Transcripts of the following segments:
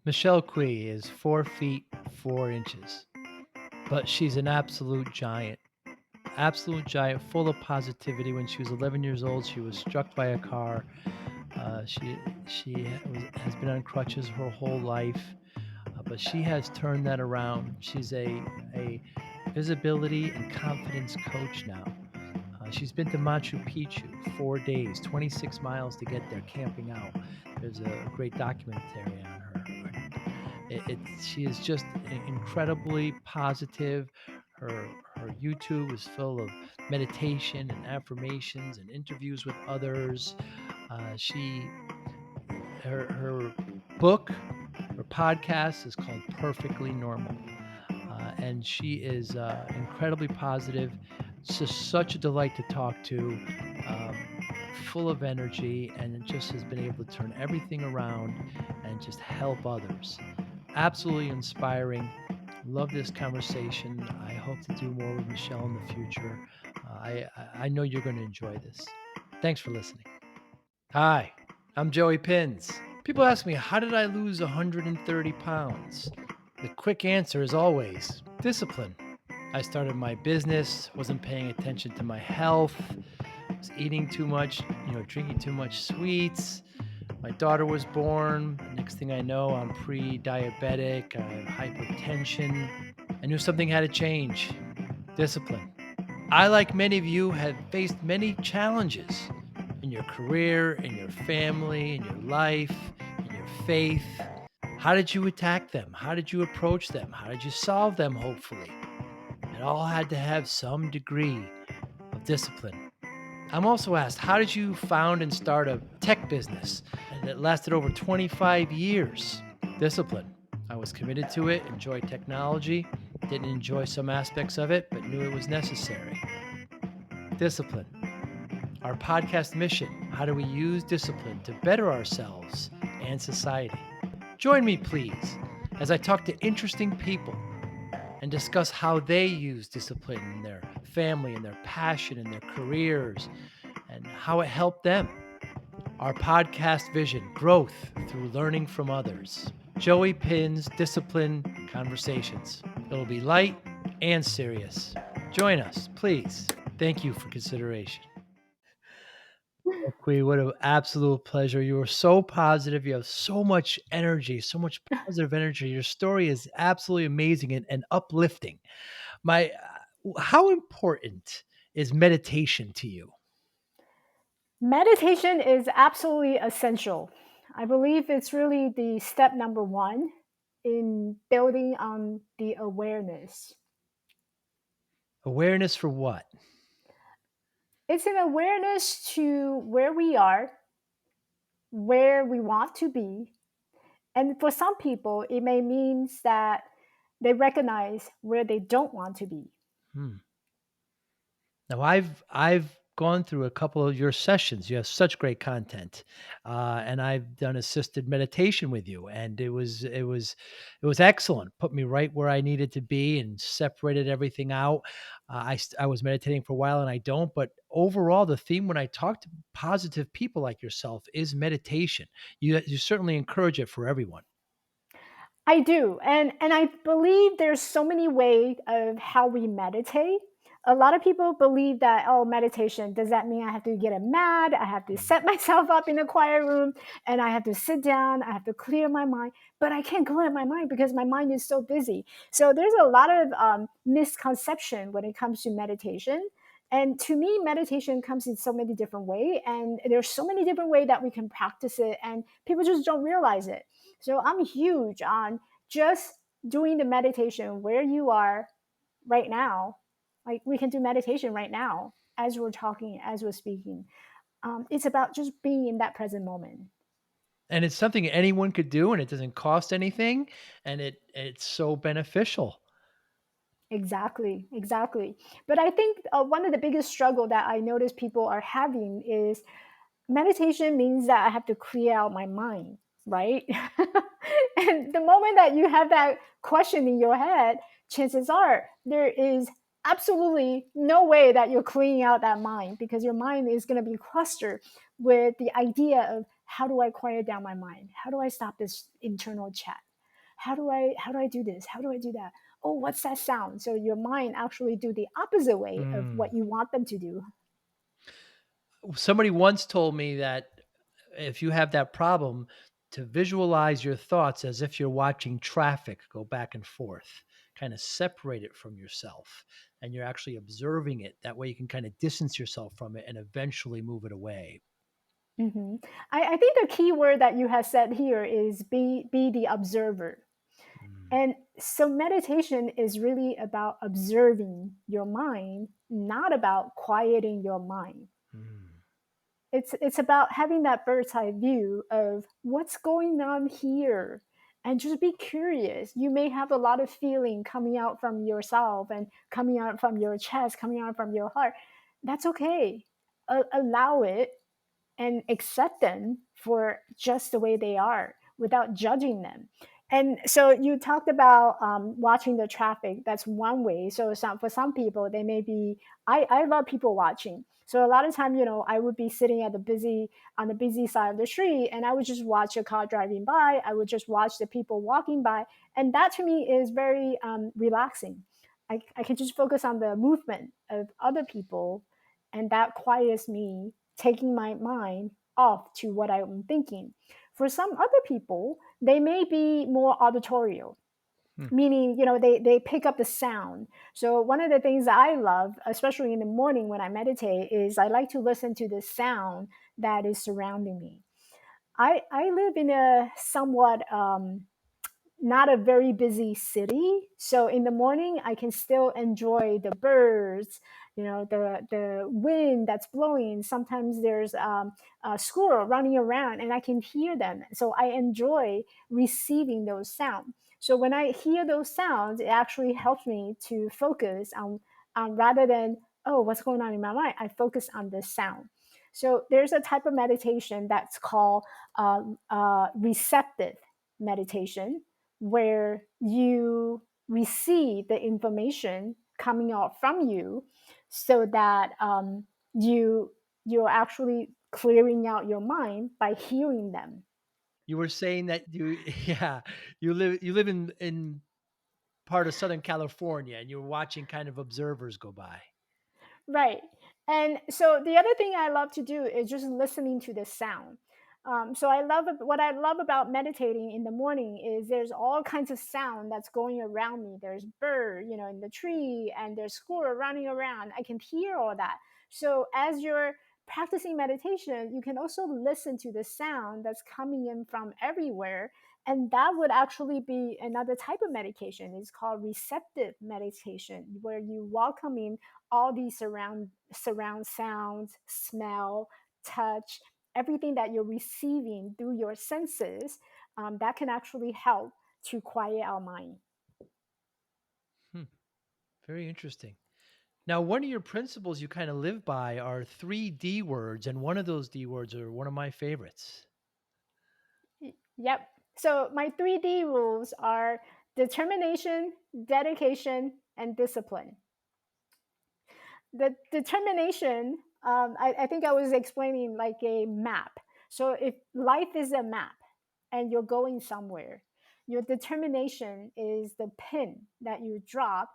Michelle Kuei is 4 feet 4 inches, but she's an absolute giant, full of positivity. When she was 11 years old, she was struck by a car. She has been on crutches her whole life, but she has turned that around. She's a visibility and confidence coach now. She's been to Machu Picchu 4 days, 26 miles to get there, camping out. There's a great documentary on her. She is just incredibly positive. Her YouTube is full of meditation and affirmations and interviews with others. She her book, her podcast is called Perfectly Normal, and she is incredibly positive. It's just such a delight to talk to. Full of energy, and it just has been able to turn everything around and just help others. Absolutely inspiring. Love this conversation. I hope to do more with Michelle in the future. I know you're going to enjoy this. Thanks for listening. Hi, I'm Joey Pinz. People ask me, how did I lose 130 pounds? The quick answer is always discipline. I started my business, wasn't paying attention to my health, was eating too much, drinking too much sweets. My daughter was born. Next thing I know, I'm pre-diabetic. I have hypertension. I knew something had to change. Discipline. I, like many of you, have faced many challenges in your career, in your family, in your life, in your faith. How did you attack them? How did you approach them? How did you solve them, hopefully? It all had to have some degree of discipline. I'm also asked, how did you found and start a tech business that lasted over 25 years? Discipline. I was committed to it, enjoyed technology, didn't enjoy some aspects of it, but knew it was necessary. Discipline. Our podcast mission: how do we use discipline to better ourselves and society? Join me, please, as I talk to interesting people and discuss how they use discipline in their family and their passion and their careers and how it helped them. Our podcast vision: growth through learning from others. Joey Pinz Discipline Conversations. It'll be light and serious. Join us, please. Thank you for consideration. Kui, what an absolute pleasure. You are so positive. You have so much energy, so much positive energy. Your story is absolutely amazing and uplifting. How important is meditation to you? Meditation is absolutely essential. I believe it's really the step number one in building on the awareness. Awareness for what? It's an awareness to where we are, where we want to be. And for some people, it may mean that they recognize where they don't want to be. Hmm. Now, I've gone through a couple of your sessions. You have such great content, and I've done assisted meditation with you, and it was excellent. Put me right where I needed to be and separated everything out. I was meditating for a while, and I don't. But overall, the theme when I talk to positive people like yourself is meditation. You certainly encourage it for everyone. I do. And I believe there's so many ways of how we meditate. A lot of people believe that, oh, meditation, does that mean I have to get a mat? I have to set myself up in a quiet room and I have to sit down, I have to clear my mind. But I can't clear my mind because my mind is so busy. So there's a lot of misconception when it comes to meditation. And to me, meditation comes in so many different ways, and there's so many different ways that we can practice it, and people just don't realize it. So I'm huge on just doing the meditation where you are right now. Like we can do meditation right now as we're talking, as we're speaking. It's about just being in that present moment. And it's something anyone could do, and it doesn't cost anything, and it's so beneficial. Exactly, exactly. But I think one of the biggest struggle that I notice people are having is meditation means that I have to clear out my mind, right? And the moment that you have that question in your head, chances are there is absolutely no way that you're cleaning out that mind because your mind is going to be clustered with the idea of how do I quiet down my mind? How do I stop this internal chat? how do I do this? How do I do that? Oh, what's that sound? So your mind actually do the opposite way of Mm. what you want them to do. Somebody once told me that if you have that problem, to visualize your thoughts as if you're watching traffic go back and forth, kind of separate it from yourself, and you're actually observing it. That way you can kind of distance yourself from it and eventually move it away. Hmm. I think the key word that you have said here is be the observer. Mm, And so meditation is really about observing your mind, not about quieting your mind. mm. It's about having that bird's eye view of what's going on here, and just be curious. You may have a lot of feeling coming out from yourself and coming out from your chest, coming out from your heart. That's okay. Allow it and accept them for just the way they are without judging them. And so you talked about watching the traffic. That's one way. So for some people, they may be. I love people watching. So a lot of time, I would be sitting at the busy on the busy side of the street, and I would just watch a car driving by. I would just watch the people walking by, and that to me is very relaxing. I can just focus on the movement of other people, and that quiets me, taking my mind off to what I'm thinking. For some other people, they may be more auditorial, Hmm. meaning, they pick up the sound. So one of the things that I love, especially in the morning when I meditate, is I like to listen to the sound that is surrounding me. I live in a somewhat not a very busy city. So in the morning, I can still enjoy the birds, the wind that's blowing. Sometimes there's a squirrel running around, and I can hear them. So I enjoy receiving those sounds. So when I hear those sounds, it actually helps me to focus on rather than, oh, what's going on in my mind. I focus on the sound. So there's a type of meditation that's called receptive meditation, where you receive the information coming out from you, so that you're actually clearing out your mind by hearing them. You were saying that you yeah, you live in part of Southern California and you're watching kind of observers go by. Right. And so the other thing I love to do is just listening to the sound. So what I love about meditating in the morning is there's all kinds of sound that's going around me. There's bird, in the tree, and there's squirrel running around. I can hear all that. So as you're practicing meditation, you can also listen to the sound that's coming in from everywhere. And that would actually be another type of meditation. It's called receptive meditation, where you welcome in all these surround sounds, smell, touch, everything that you're receiving through your senses, that can actually help to quiet our mind. Hmm, very interesting. Now, one of your principles you kind of live by are 3D words, and one of those D words are one of my favorites. Yep. So my 3D rules are determination, dedication, and discipline. The determination, I think I was explaining like a map. So if life is a map and you're going somewhere, your determination is the pin that you drop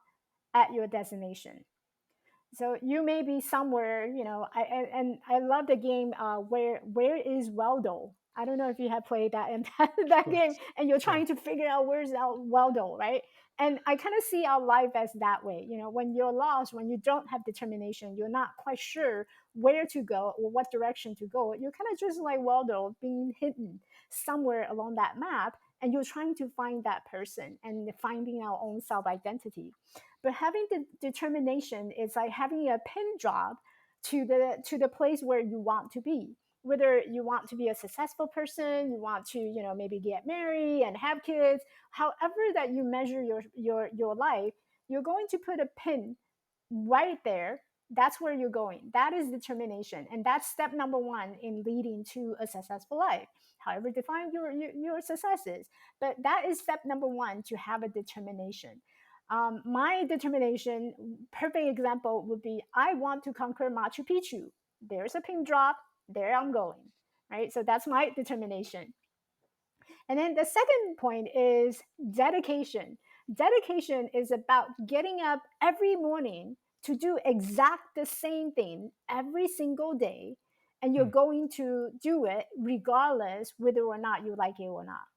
at your destination. So you may be somewhere, and I love the game, where is Waldo. I don't know if you have played that and Of that game, course. and you're Yeah. trying to figure out where's Waldo, right? And I kind of see our life as that way. When you're lost, when you don't have determination, you're not quite sure where to go or what direction to go. You're kind of just like Waldo, being hidden somewhere along that map, and you're trying to find that person and finding our own self identity. But having the determination is like having a pin drop to the place where you want to be. Whether you want to be a successful person, you want to, maybe get married and have kids, however that you measure your life, you're going to put a pin right there. That's where you're going. That is determination, and that's step number one in leading to a successful life. However define your successes, but that is step number one, to have a determination. My determination, perfect example would be, I want to conquer Machu Picchu. There's a pin drop, there I'm going. Right, so that's my determination. And then the second point is dedication. Dedication is about getting up every morning to do exact the same thing every single day, and you're Hmm. going to do it regardless whether or not you like it or not.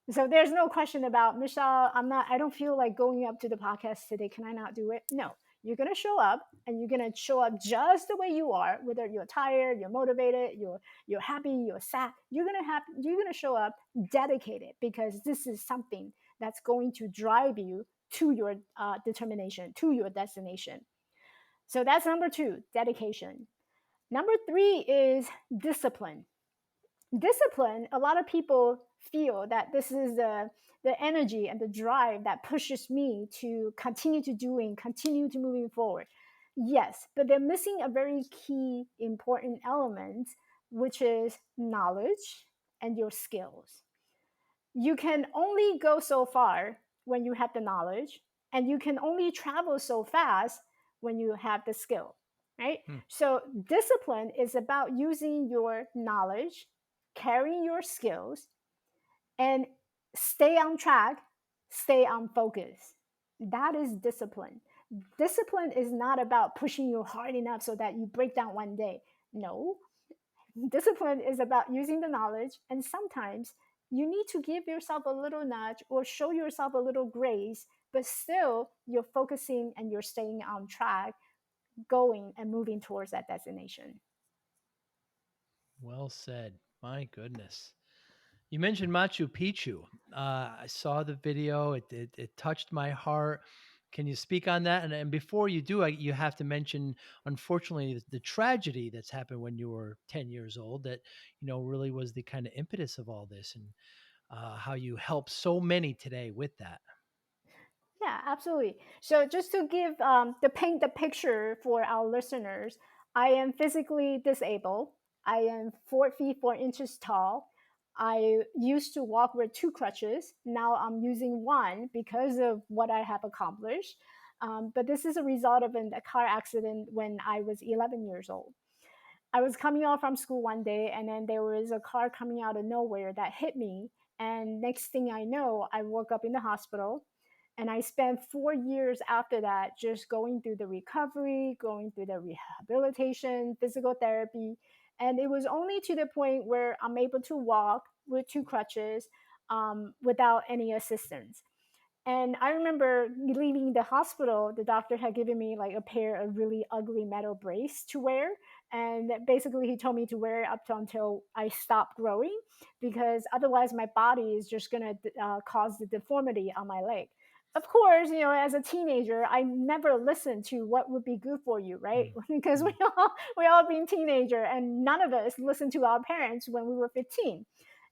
So there's no question about, Michelle, I don't feel like going up to the podcast today. Can I not do it? No. You're going to show up, and you're going to show up just the way you are, whether you're tired, you're motivated, you're happy, you're sad. You're going to show up dedicated, because this is something that's going to drive you to your determination, to your destination. So that's number 2, dedication. Number 3 is discipline. Discipline, a lot of people feel that this is the energy and the drive that pushes me to continue to doing, continue to moving forward. Yes, but they're missing a very key important element, which is knowledge and your skills. You can only go so far when you have the knowledge, and you can only travel so fast when you have the skill, right? Hmm. So discipline is about using your knowledge, carrying your skills, and stay on track, stay on focus. That is discipline. Discipline is not about pushing you hard enough so that you break down one day. No, discipline is about using the knowledge, and sometimes you need to give yourself a little nudge or show yourself a little grace, but still you're focusing and you're staying on track, going and moving towards that destination. Well said. My goodness. You mentioned Machu Picchu. I saw the video. It touched my heart. Can you speak on that? And before you do, you have to mention, unfortunately, the tragedy that's happened when you were 10 years old. That really was the kind of impetus of all this, and how you help so many today with that. Yeah, absolutely. So just to give the paint the picture for our listeners, I am physically disabled. I am 4 feet 4 inches tall. I used to walk with two crutches. Now I'm using one because of what I have accomplished. But this is a result of a car accident when I was 11 years old. I was coming out from school one day, and then there was a car coming out of nowhere that hit me. And next thing I know, I woke up in the hospital. And I spent 4 years after that just going through the recovery, going through the rehabilitation, physical therapy. And it was only to the point where I'm able to walk with two crutches, without any assistance. And I remember leaving the hospital, the doctor had given me like a pair of really ugly metal brace to wear. And basically, he told me to wear it up to until I stop growing, because otherwise, my body is just going to cause the deformity on my leg. Of course, as a teenager, I never listened to what would be good for you, right? Mm, Because we mm, all been teenager, and none of us listened to our parents when we were 15.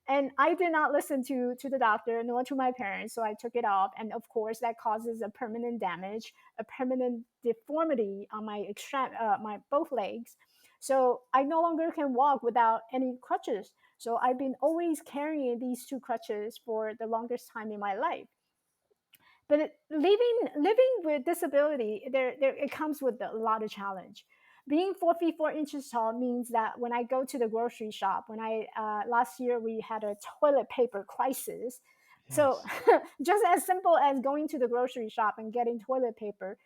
And I did not listen to the doctor nor to my parents, so I took it off. And of course, that causes a permanent damage, a permanent deformity on my my both legs. So I no longer can walk without any crutches. So I've been always carrying these two crutches for the longest time in my life. But living with disability, there it comes with a lot of challenge. Being 4 feet 4 inches tall means that when I go to the grocery shop, when I last year we had a toilet paper crisis. So yes. just as simple as going to the grocery shop and getting toilet paper,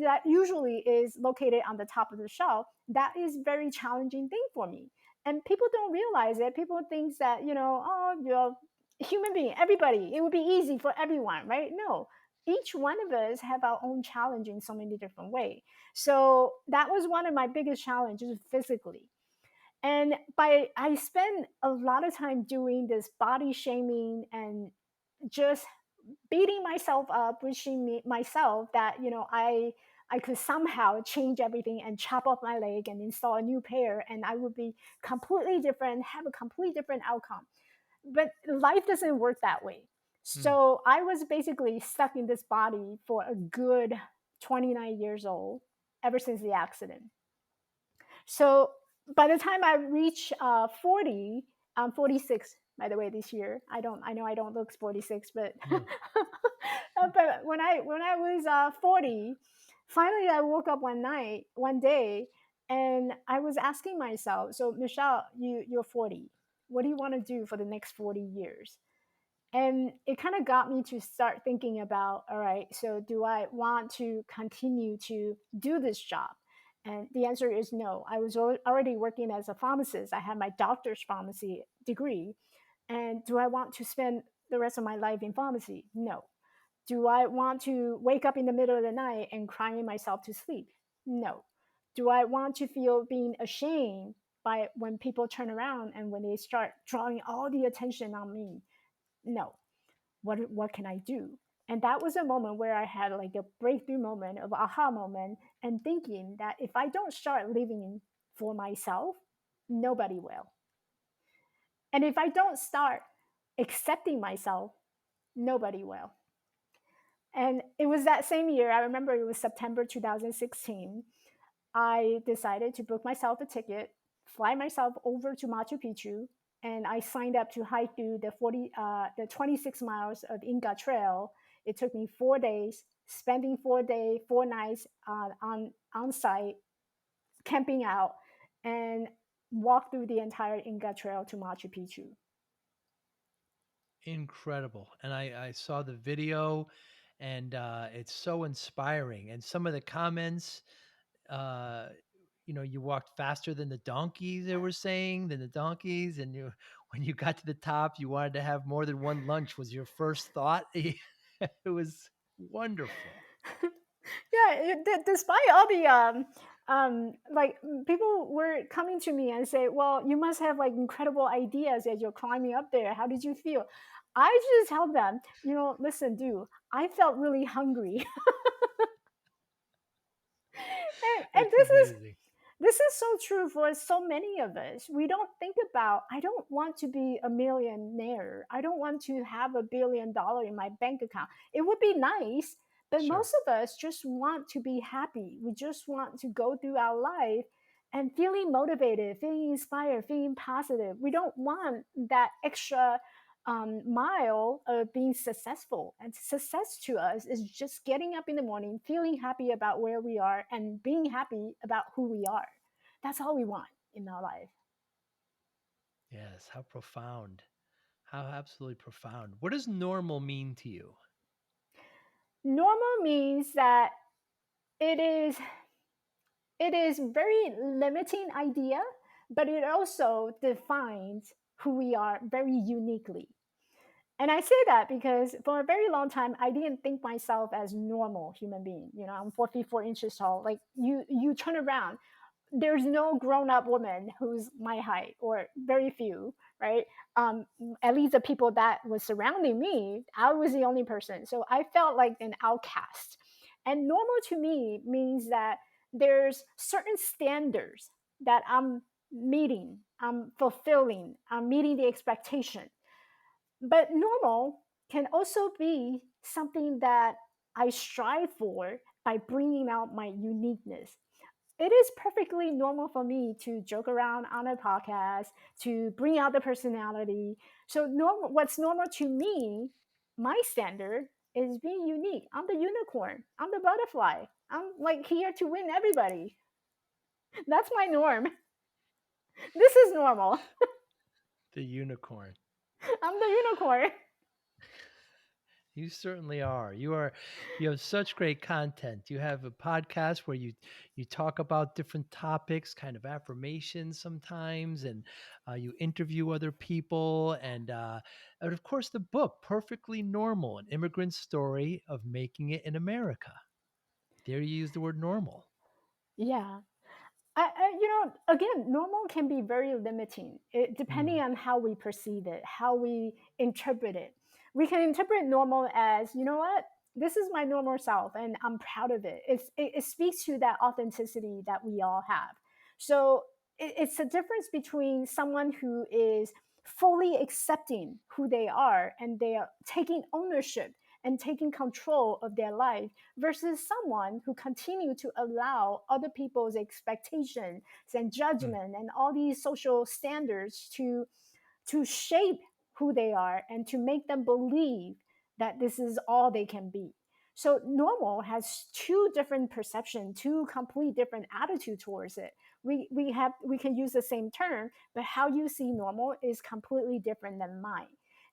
that usually is located on the top of the shelf, that is very challenging thing for me. And people don't realize it. People think that, oh, you're a human being, everybody, it would be easy for everyone, right? No, each one of us have our own challenge in so many different ways. So that was one of my biggest challenges physically. And I spent a lot of time doing this body shaming and just beating myself up, wishing myself that I could somehow change everything and chop off my leg and install a new pair, and I would be completely different, have a completely different outcome. But life doesn't work that way. Mm, So I was basically stuck in this body for a good 29 years old, ever since the accident. So by the time I reach 40, I'm 46, by the way, this year. I know I don't look 46, but mm. but when I was 40, finally I woke up one day, and I was asking myself, so Michelle, you're 40. What do you want to do for the next 40 years? And it kind of got me to start thinking about, all right, so do I want to continue to do this job? And the answer is no. I was already working as a pharmacist. I had my doctor's pharmacy degree. And do I want to spend the rest of my life in pharmacy? No. Do I want to wake up in the middle of the night and crying myself to sleep? No. Do I want to feel being ashamed by when people turn around and when they start drawing all the attention on me? No. What can I do? And that was a moment where I had like a breakthrough moment of aha moment and thinking that if I don't start living for myself, nobody will. And if I don't start accepting myself, nobody will. And it was that same year, I remember it was September 2016. I decided to book myself a ticket, fly myself over to Machu Picchu, and I signed up to hike through the 26 miles of Inca Trail. It took me 4 days, spending 4 days, 4 nights on site, camping out, and walk through the entire Inca Trail to Machu Picchu. Incredible. And I saw the video, and it's so inspiring. And some of the comments, uh, you walked faster than the donkeys, they were saying, than the donkeys. And when you got to the top, you wanted to have more than one lunch, was your first thought. It was wonderful. Yeah, despite all the like people were coming to me and say, well, you must have like incredible ideas as you're climbing up there. How did you feel? I just tell them, listen, dude, I felt really hungry. And It's amazing. this is so true for so many of us. We don't think about, I don't want to be a millionaire. I don't want to have $1 billion in my bank account. It would be nice, but Sure. most of us just want to be happy. We just want to go through our life and feeling motivated, feeling inspired, feeling positive. We don't want that extra mile of being successful. And success to us is just getting up in the morning, feeling happy about where we are, and being happy about who we are. That's all we want in our life. Yes. How profound. How absolutely profound. What does normal mean to you? Normal means that it is it is very limiting idea, but it also defines who we are very uniquely. And I say that because for a very long time, I didn't think myself as normal human being. I'm 44 inches tall. Like you turn around, there's no grown-up woman who's my height, or very few, right? um at least the people that was surrounding me, I was the only person, so I felt like an outcast. And normal to me means that there's certain standards that I'm meeting, I'm fulfilling, I'm meeting the expectation. But normal can also be something that I strive for by bringing out my uniqueness. It is perfectly normal for me to joke around on a podcast, to bring out the personality. So normal, what's normal to me, my standard is being unique. I'm the unicorn. I'm the butterfly. I'm like here to win everybody. That's my norm. This is normal. The unicorn. I'm the unicorn. You certainly are. You have such great content. You have a podcast where you talk about different topics, kind of affirmations sometimes, and you interview other people, and of course the book, Perfectly Normal: An Immigrant Story of Making It in America. There you use the word normal. Yeah. Again, normal can be very limiting, depending Mm, on how we perceive it, how we interpret it. We can interpret normal as, you know what, this is my normal self, and I'm proud of it. It speaks to that authenticity that we all have. So it's a difference between someone who is fully accepting who they are and they are taking ownership and taking control of their life, versus someone who continue to allow other people's expectations and mm, judgment and all these social standards to shape who they are and to make them believe that this is all they can be. So normal has two different perception, two complete different attitude towards it. We can use the same term, but how you see normal is completely different than mine.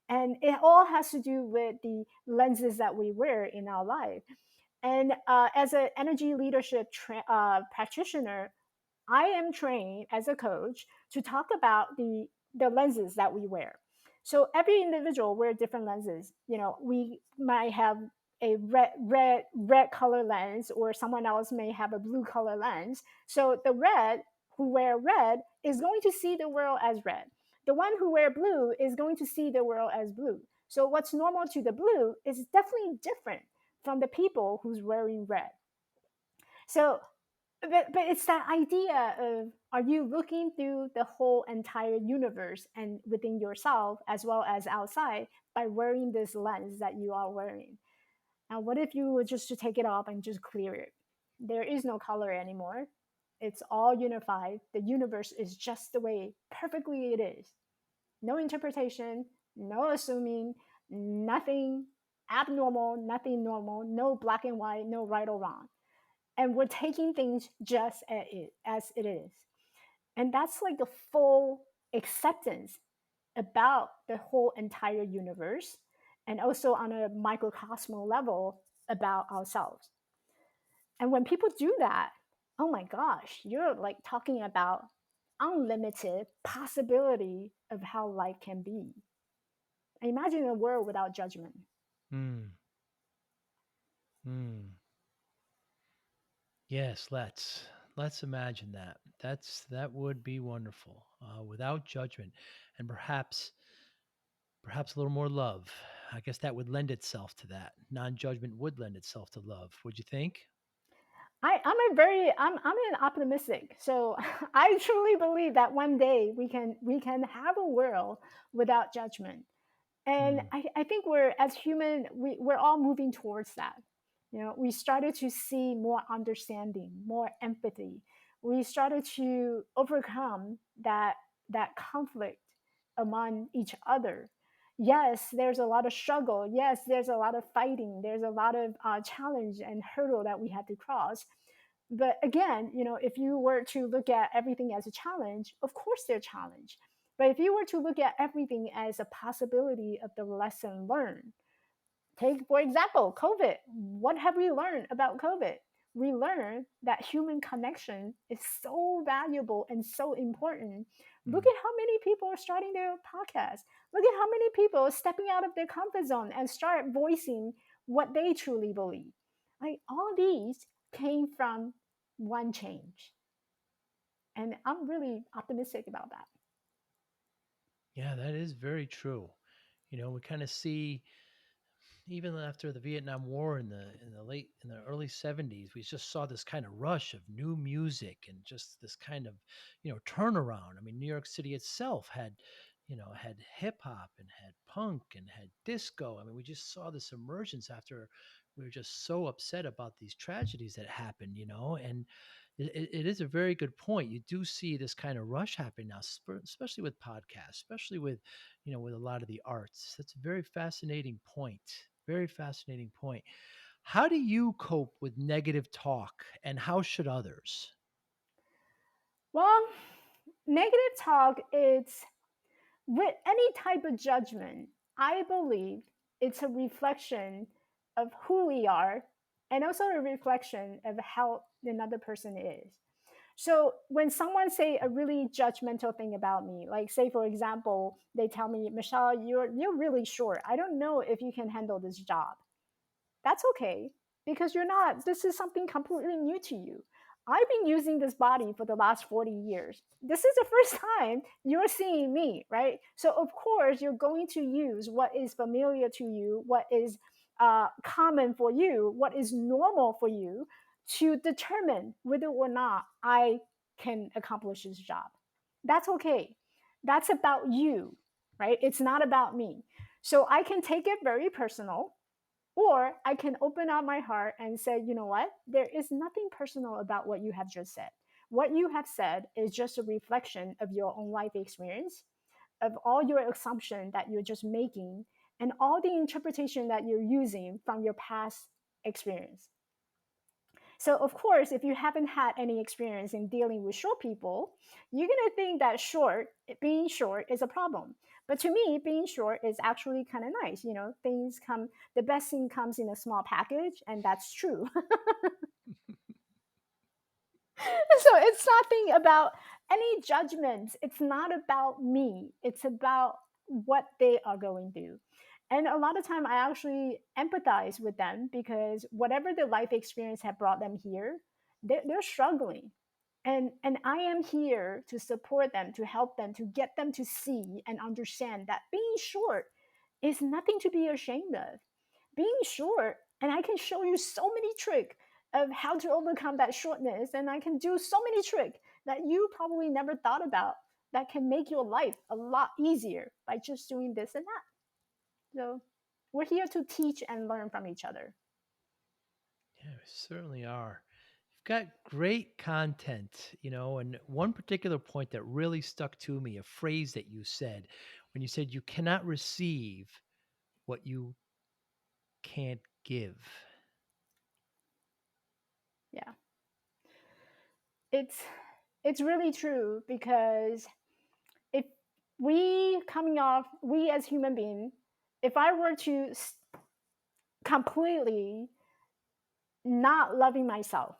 And it all has to do with the lenses that we wear in our life. And as an energy leadership practitioner, I am trained as a coach to talk about the lenses that we wear. So every individual wear different lenses. You know, we might have a red color lens, or someone else may have a blue color lens. So the red who wear red is going to see the world as red. The one who wear blue is going to see the world as blue. So what's normal to the blue is definitely different from the people who's wearing red. So but it's that idea of, are you looking through the whole entire universe and within yourself as well as outside by wearing this lens that you are wearing? And what if you were just to take it off and just clear it? There is no color anymore. It's all unified. The universe is just the way perfectly it is. No interpretation, no assuming, nothing abnormal, nothing normal, no black and white, no right or wrong. And we're taking things just as it is. And that's like the full acceptance about the whole entire universe, and also on a microcosmal level about ourselves. And when people do that, oh my gosh, you're like talking about unlimited possibility of how life can be. Imagine a world without judgment. Hmm. Hmm. Yes, let's imagine that. That would be wonderful, without judgment, and perhaps a little more love. I guess that would lend itself to that. Non-judgment would lend itself to love. Would you think? I'm an optimistic. So I truly believe that one day we can have a world without judgment. And Hmm. I think we're, as human, we're all moving towards that. You know, we started to see more understanding, more empathy. We started to overcome that conflict among each other. Yes, there's a lot of struggle. Yes, there's a lot of fighting. There's a lot of challenge and hurdle that we had to cross. But again, you know, if you were to look at everything as a challenge, of course they're challenge. But if you were to look at everything as a possibility of the lesson learned, take, for example, COVID. What have we learned about COVID? We learned that human connection is so valuable and so important. Look Hmm. at how many people are starting their podcast. Look at how many people are stepping out of their comfort zone and start voicing what they truly believe. Like, all these came from one change. And I'm really optimistic about that. Yeah, that is very true. We kind of see, even after the Vietnam War in the early 70s, we just saw this kind of rush of new music and just this kind of, turnaround. I mean, New York City itself had hip hop and had punk and had disco. I mean, we just saw this emergence after we were just so upset about these tragedies that happened, and it is a very good point. You do see this kind of rush happening now, especially with podcasts, especially with a lot of the arts. That's a very fascinating point. Very fascinating point. How do you cope with negative talk, and how should others? Well, negative talk is, with any type of judgment, I believe it's a reflection of who we are, and also a reflection of how another person is. So when someone say a really judgmental thing about me, like say for example, they tell me, Michelle, you're really short. I don't know if you can handle this job. That's okay, because you're not, this is something completely new to you. I've been using this body for the last 40 years. This is the first time you're seeing me, right? So of course you're going to use what is familiar to you, what is common for you, what is normal for you, to determine whether or not I can accomplish this job. That's okay. That's about you, right? It's not about me. So I can take it very personal, or I can open up my heart and say, you know what? There is nothing personal about what you have just said. What you have said is just a reflection of your own life experience, of all your assumption that you're just making, and all the interpretation that you're using from your past experience. So, of course, if you haven't had any experience in dealing with short people, you're going to think that being short is a problem. But to me, being short is actually kind of nice. The best thing comes in a small package, and that's true. So it's nothing about any judgments. It's not about me. It's about what they are going through. And a lot of time I actually empathize with them because whatever their life experience have brought them here, they're struggling. And I am here to support them, to help them, to get them to see and understand that being short is nothing to be ashamed of. Being short, and I can show you so many tricks of how to overcome that shortness, and I can do so many tricks that you probably never thought about that can make your life a lot easier by just doing this and that. So we're here to teach and learn from each other. Yeah, we certainly are. You've got great content, and one particular point that really stuck to me, a phrase that you said when you said you cannot receive what you can't give. Yeah, it's it's really true because if we as human beings, if I were to completely not loving myself,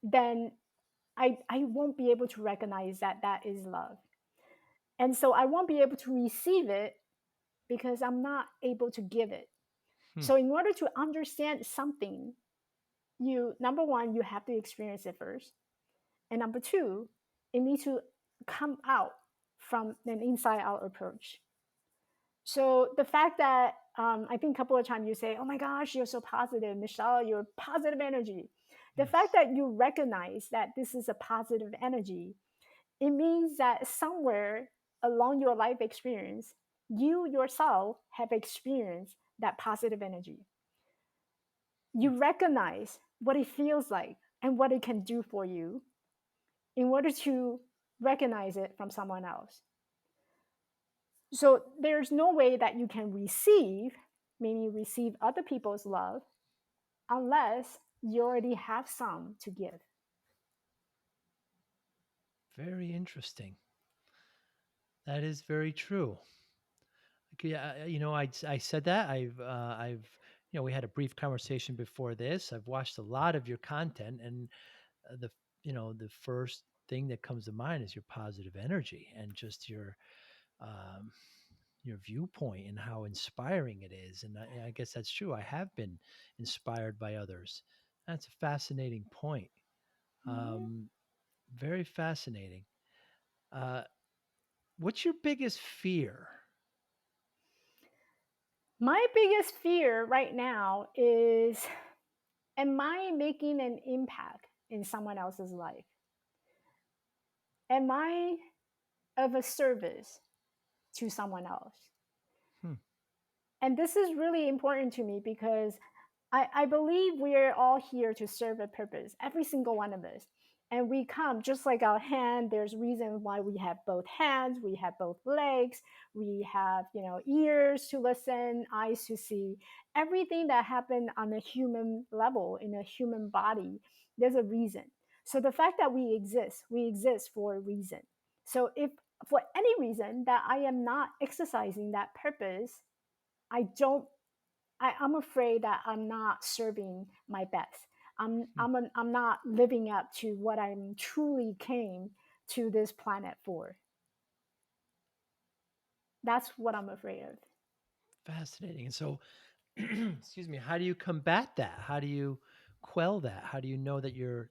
then I won't be able to recognize that that is love. And so I won't be able to receive it because I'm not able to give it. Hmm. So in order to understand something, number one, you have to experience it first. And number two, it needs to come out from an inside out approach. So the fact that I think a couple of times you say, "Oh my gosh, you're so positive, Michelle, you're positive energy." The fact Yes. that you recognize that this is a positive energy, it means that somewhere along your life experience, you yourself have experienced that positive energy. Hmm. You recognize what it feels like and what it can do for you in order to recognize it from someone else. So there's no way that you can receive, meaning receive other people's love, unless you already have some to give. Very interesting. That is very true. Okay, I said that we had a brief conversation before this. I've watched a lot of your content, and the first thing that comes to mind is your positive energy and just um, your viewpoint and how inspiring it is. And I guess that's true. I have been inspired by others. That's a fascinating point. Yeah. Um, Very fascinating. Uh, what's your biggest fear? My biggest fear right now is, am I making an impact in someone else's life? Am I of a service to someone else? Hmm. And this is really important to me because I believe we're all here to serve a purpose, every single one of us. And we come just like our hand. There's reason why we have both hands, we have both legs, we have ears to listen, eyes to see. Everything that happened on a human level in a human body, there's a reason. So the fact that we exist for a reason. So if for any reason that I am not exercising that purpose, I don't. I'm afraid that I'm not serving my best. Hmm. I'm not living up to what I'm truly came to this planet for. That's what I'm afraid of. Fascinating. And so, excuse me, how do you combat that? How do you quell that? How do you know that you're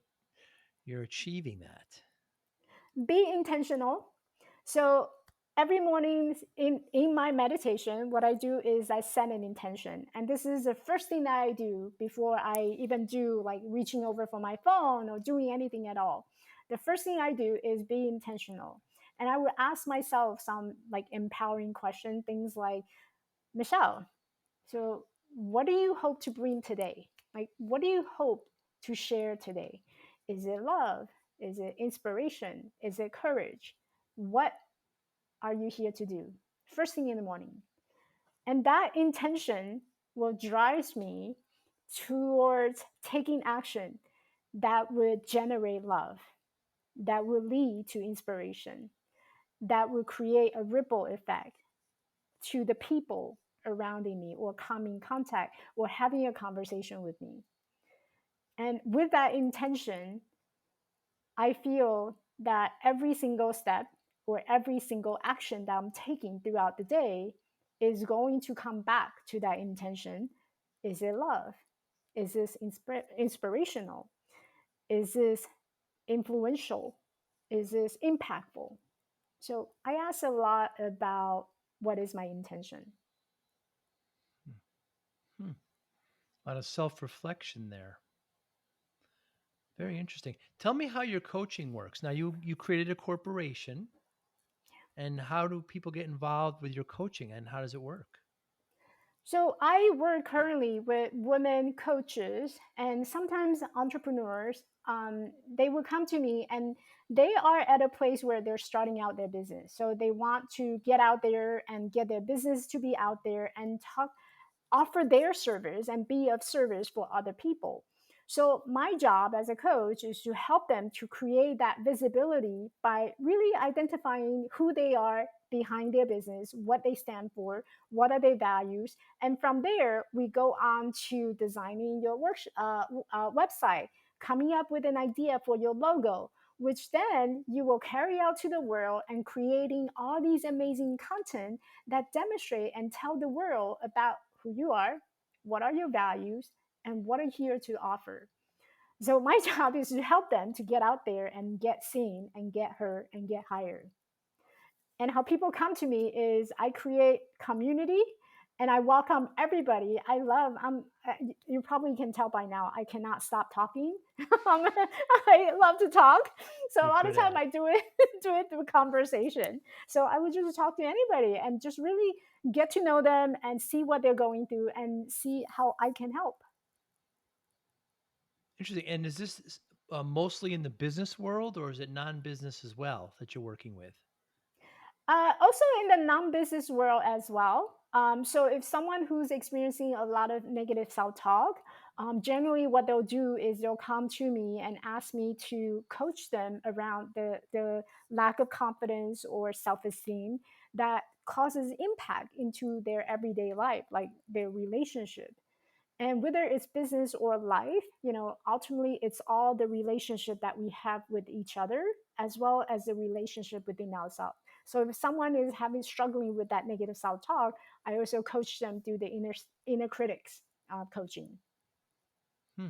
achieving that? Be intentional. So every morning in my meditation, what I do is I set an intention. And this is the first thing that I do before I even do like reaching over for my phone or doing anything at all. The first thing I do is be intentional. And I would ask myself some like empowering question, things like, Michelle, so what do you hope to bring today? Like, what do you hope to share today? Is it love? Is it inspiration? Is it courage? What are you here to do? First thing in the morning. And that intention will drive me towards taking action. that would generate love, that would lead to inspiration, that would create a ripple effect to the people around me or come in contact or having a conversation with me. And with that intention, I feel that every single step or every single action that I'm taking throughout the day is going to come back to that intention. Is it love? Is this inspirational? Is this influential? Is this impactful? So I ask a lot about what is my intention. Hmm. Hmm. A lot of self-reflection there. Very interesting. Tell me how your coaching works. Now you created a corporation, and how do people get involved with your coaching and how does it work? So I work currently with women coaches and sometimes entrepreneurs. They will come to me and they are at a place where they're starting out their business. So they want to get out there and get their business to be out there and talk, offer their service and be of service for other people. So, my job as a coach is to help them to create that visibility by really identifying who they are behind their business, what they stand for, what are their values. And from there, we go on to designing your website, coming up with an idea for your logo, which then you will carry out to the world and creating all these amazing content that demonstrate and tell the world about who you are, what are your values, and what are you here to offer. So my job is to help them to get out there and get seen and get heard and get hired. And how people come to me is I create community and I welcome everybody. I love. You probably can tell by now. I cannot stop talking. I love to talk, so a You're lot of good at time it. I do it do it through conversation. So I would just talk to anybody and just really get to know them and see what they're going through and see how I can help. Interesting. And is this mostly in the business world or is it non-business as well that you're working with? Also in the non-business world as well. So if someone who's experiencing a lot of negative self-talk, generally what they'll do is they'll come to me and ask me to coach them around the lack of confidence or self-esteem that causes impact into their everyday life, like their relationship. And whether it's business or life, ultimately it's all the relationship that we have with each other as well as the relationship within ourselves. So if someone is having struggling with that negative self-talk, I also coach them through the inner critics coaching. Hmm.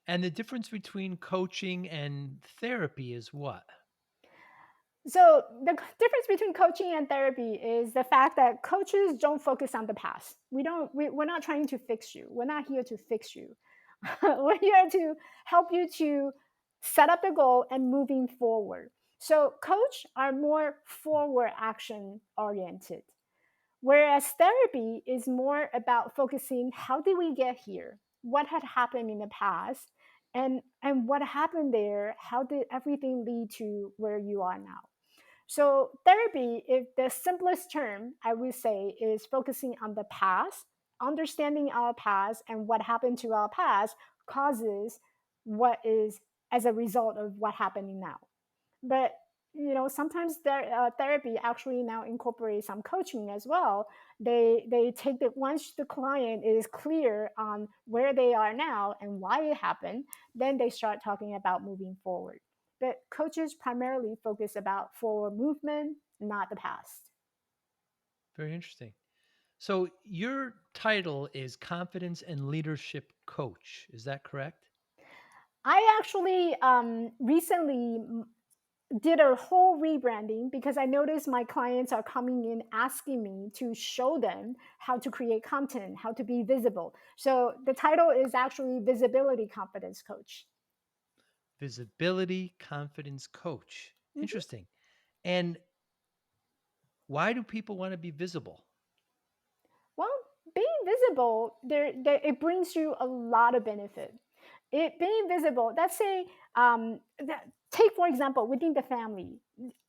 And the difference between coaching and therapy is what? So the difference between coaching and therapy is the fact that coaches don't focus on the past. We're not trying to fix you. We're not here to fix you. We're here to help you to set up the goal and moving forward. So coach are more forward action oriented. Whereas therapy is more about focusing how did we get here? What had happened in the past? And what happened there? How did everything lead to where you are now? So, therapy, if the simplest term I would say, is focusing on the past, understanding our past and what happened to our past causes what is as a result of what happening now. But sometimes therapy actually now incorporates some coaching as well. They take the once the client is clear on where they are now and why it happened, then they start talking about moving forward. But coaches primarily focus about forward movement, not the past. Very interesting. So your title is confidence and leadership coach. Is that correct? I actually recently did a whole rebranding because I noticed my clients are coming in asking me to show them how to create content, how to be visible. So the title is actually Visibility Confidence Coach. Visibility confidence coach. Mhm. Interesting. And why do people want to be visible? Well, being visible, it brings you a lot of benefit. It being visible, let's say, take for example, within the family.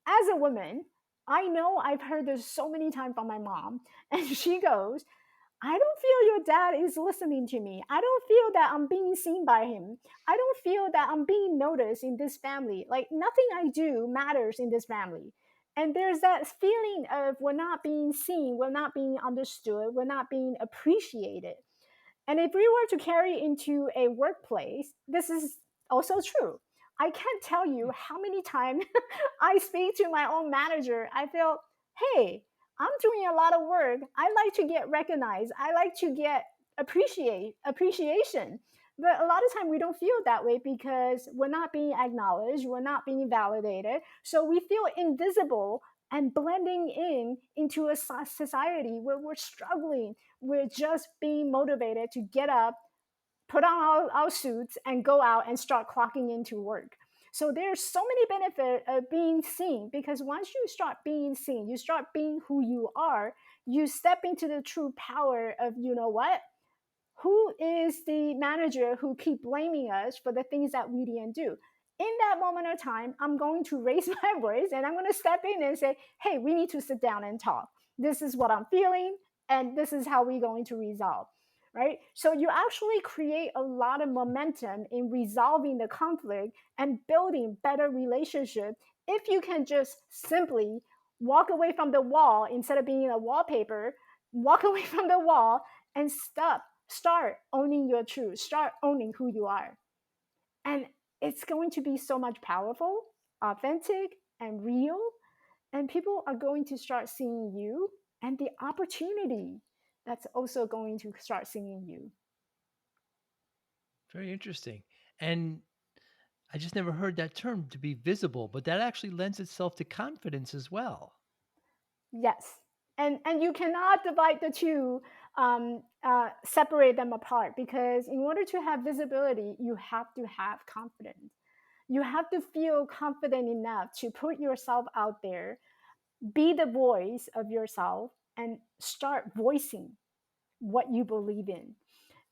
As a woman, I know I've heard this so many times from my mom, and she goes, I don't feel your dad is listening to me. I don't feel that I'm being seen by him. I don't feel that I'm being noticed in this family. Like nothing I do matters in this family. And there's that feeling of we're not being seen, we're not being understood, we're not being appreciated. And if we were to carry into a workplace, this is also true. I can't tell you how many times I speak to my own manager. I feel, hey, I'm doing a lot of work. I like to get recognized. I like to get appreciation. But a lot of time we don't feel that way because we're not being acknowledged, we're not being validated. So we feel invisible and blending in into a society where we're struggling. We're just being motivated to get up, put on our suits, and go out and start clocking into work. So there's so many benefits of being seen, because once you start being seen, you start being who you are, you step into the true power of, you know what, who is the manager who keep blaming us for the things that we didn't do. In that moment of time, I'm going to raise my voice and I'm going to step in and say, hey, we need to sit down and talk. This is what I'm feeling, and this is how we're going to resolve. Right? So you actually create a lot of momentum in resolving the conflict and building better relationship if you can just simply walk away from the wall instead of being a wallpaper, walk away from the wall and start owning your truth, start owning who you are. And it's going to be so much powerful, authentic, and real. And people are going to start seeing you and the opportunity that's also going to start seeing you. Very interesting. And I just never heard that term, to be visible, but that actually lends itself to confidence as well. Yes. And you cannot divide the two, separate them apart, because in order to have visibility, you have to have confidence. You have to feel confident enough to put yourself out there, be the voice of yourself, and start voicing what you believe in.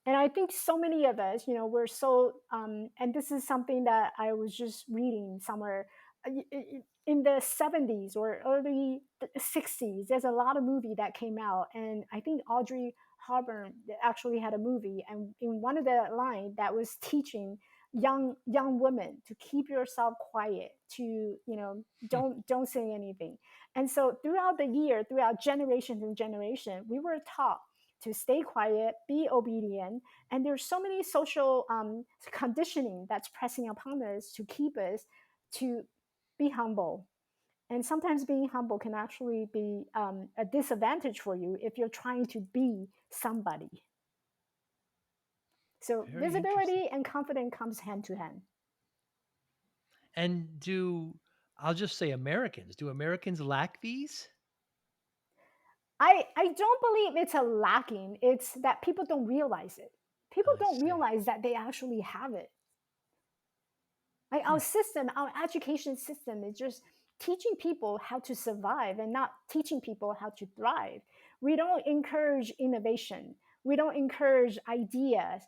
And I think so many of us, we're so, and this is something that I was just reading somewhere, in the 70s or early 60s. There's a lot of movie that came out, and I think Audrey Hepburn actually had a movie, and in one of the line that was teaching young women to keep yourself quiet, to, don't say anything. And so throughout the year, throughout generations and generation, we were taught to stay quiet, be obedient. And there's so many social, conditioning that's pressing upon us to keep us to be humble. And sometimes being humble can actually be, a disadvantage for you if you're trying to be somebody. So Very interesting. visibility and confidence comes hand to hand. And I'll just say Americans, do Americans lack these? I don't believe it's a lacking. It's that people don't realize it. People I don't see. realize that they actually have it. Like Hmm. our system, our education system is just teaching people how to survive and not teaching people how to thrive. We don't encourage innovation. We don't encourage ideas.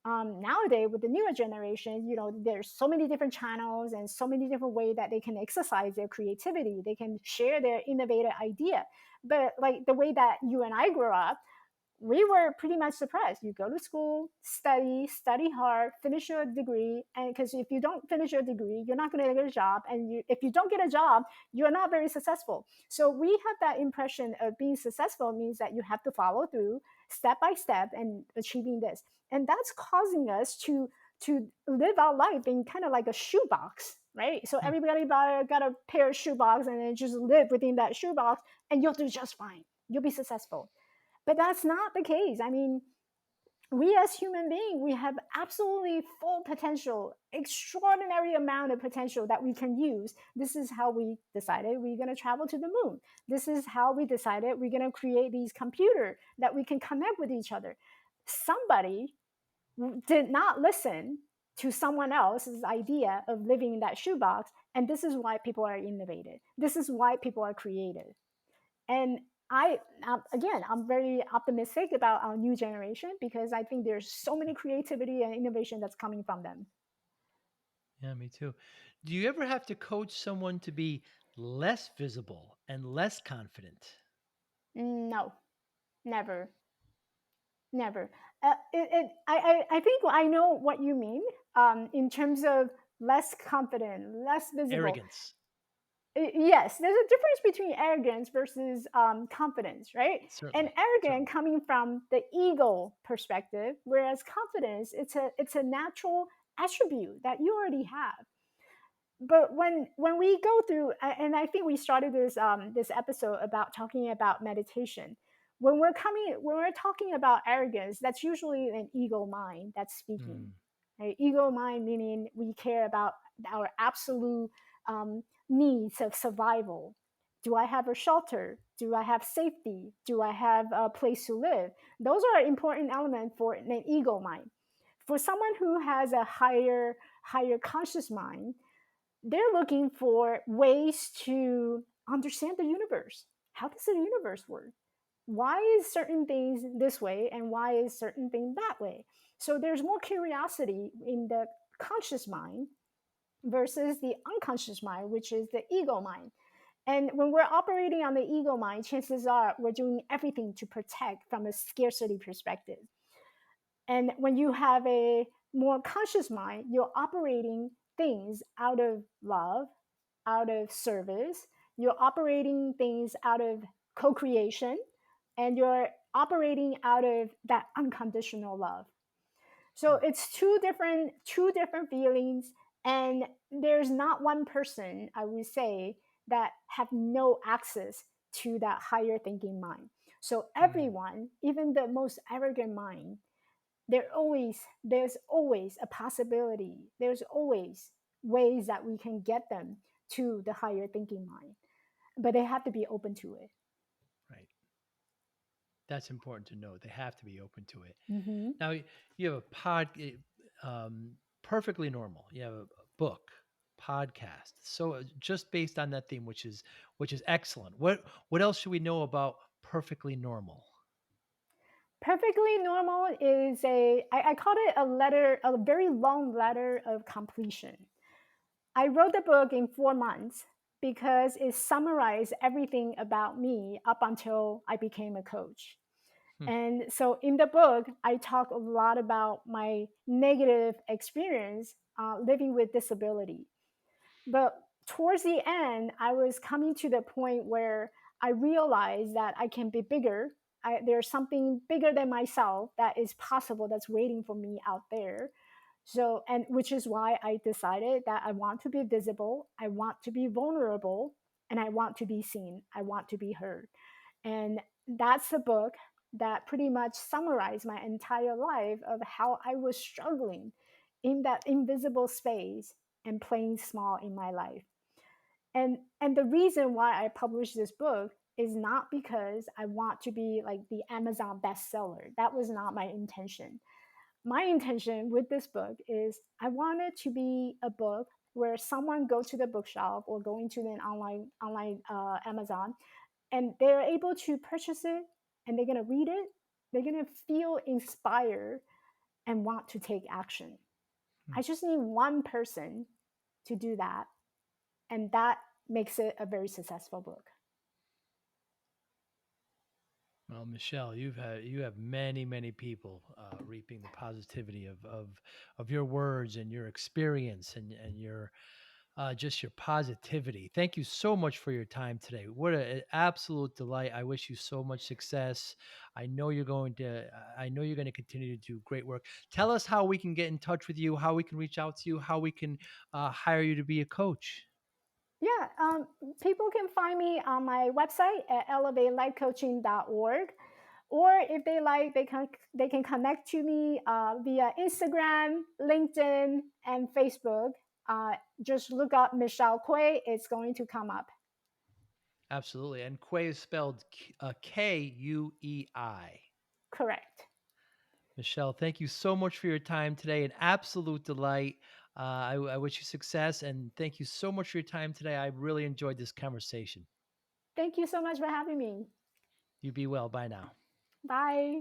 Nowadays, with the newer generation, there's so many different channels and so many different ways that they can exercise their creativity. They can share their innovative idea. But like the way that you and I grew up, we were pretty much suppressed. You go to school, study hard, finish your degree, and because if you don't finish your degree, you're not going to get a job, and if you don't get a job, you're not very successful. So we have that impression of being successful means that you have to follow through step by step and achieving this, and that's causing us to live our life in kind of like a shoebox. Right, so Hmm. everybody got a pair of shoebox and then just live within that shoebox, and you'll do just fine. You'll be successful, but that's not the case. I mean, we as human beings, we have absolutely full potential, extraordinary amount of potential that we can use. This is how we decided we're going to travel to the moon. This is how we decided we're going to create these computer that we can connect with each other. Somebody did not listen to someone else's idea of living in that shoebox, and this is why people are innovative. This is why people are creative. And again, I'm very optimistic about our new generation because I think there's so many creativity and innovation that's coming from them. Yeah, me too. Do you ever have to coach someone to be less visible and less confident? No, never. never. I think I know what you mean, in terms of less confident, less visible. Arrogance. Yes, there's a difference between arrogance versus confidence, right? And Certainly. arrogant Certainly. coming from the ego perspective, whereas confidence, it's a natural attribute that you already have. But when we go through, and I think we started this episode about talking about meditation. When we're talking about arrogance, that's usually an ego mind that's speaking. Mm, Right? Ego mind meaning we care about our absolute needs of survival. Do I have a shelter? Do I have safety? Do I have a place to live? Those are important elements for an ego mind. For someone who has a higher conscious mind, they're looking for ways to understand the universe. How does the universe work? Why is certain things this way and why is certain thing that way? So there's more curiosity in the conscious mind versus the unconscious mind, which is the ego mind. And when we're operating on the ego mind, chances are we're doing everything to protect from a scarcity perspective. And when you have a more conscious mind, you're operating things out of love, out of service, you're operating things out of co creation, and you're operating out of that unconditional love. So mm, it's two different feelings, and there's not one person, I would say, that have no access to that higher thinking mind. So mm. everyone, even the most arrogant mind, there's always a possibility, there's always ways that we can get them to the higher thinking mind, but they have to be open to it. Right. That's important to know. They have to be open to it. Hmm. Now, you have a perfectly normal. You have a book, podcast. So just based on that theme, which is excellent. What else should we know about perfectly normal? Perfectly normal is I called it a very long letter of completion. I wrote the book in 4 months because it summarized everything about me up until I became a coach. Hmm, And so in the book, I talk a lot about my negative experience living with disability. But towards the end, I was coming to the point where I realized that I can be bigger. There's something bigger than myself that is possible that's waiting for me out there. So, and which is why I decided that I want to be visible, I want to be vulnerable, and I want to be seen, I want to be heard. And that's a book that pretty much summarized my entire life of how I was struggling in that invisible space and playing small in my life. And the reason why I published this book is not because I want to be like the Amazon bestseller. That was not my intention. My intention with this book is I want it to be a book where someone go to the bookshop or going to an online Amazon, and they're able to purchase it, and they're going to read it, they're going to feel inspired and want to take action. hmm. I just need one person to do that, and that makes it a very successful book. Well, Michelle, you have many people reaping the positivity of your words and your experience and your just your positivity. Thank you so much for your time today. What an absolute delight. I wish you so much success. I know you're going to continue to do great work. Tell us how we can get in touch with you, how we can reach out to you, how we can hire you to be a coach. Yeah, people can find me on my website at elevatelifecoaching.org, or if they like, they can connect to me via Instagram, LinkedIn, and Facebook. Just look up Michelle Kuei; it's going to come up. Absolutely. And Kuei is spelled Kuei. Correct. Michelle, thank you so much for your time today. An absolute delight. I wish you success and thank you so much for your time today. I really enjoyed this conversation. Thank you so much for having me. You be well. Bye now. Bye.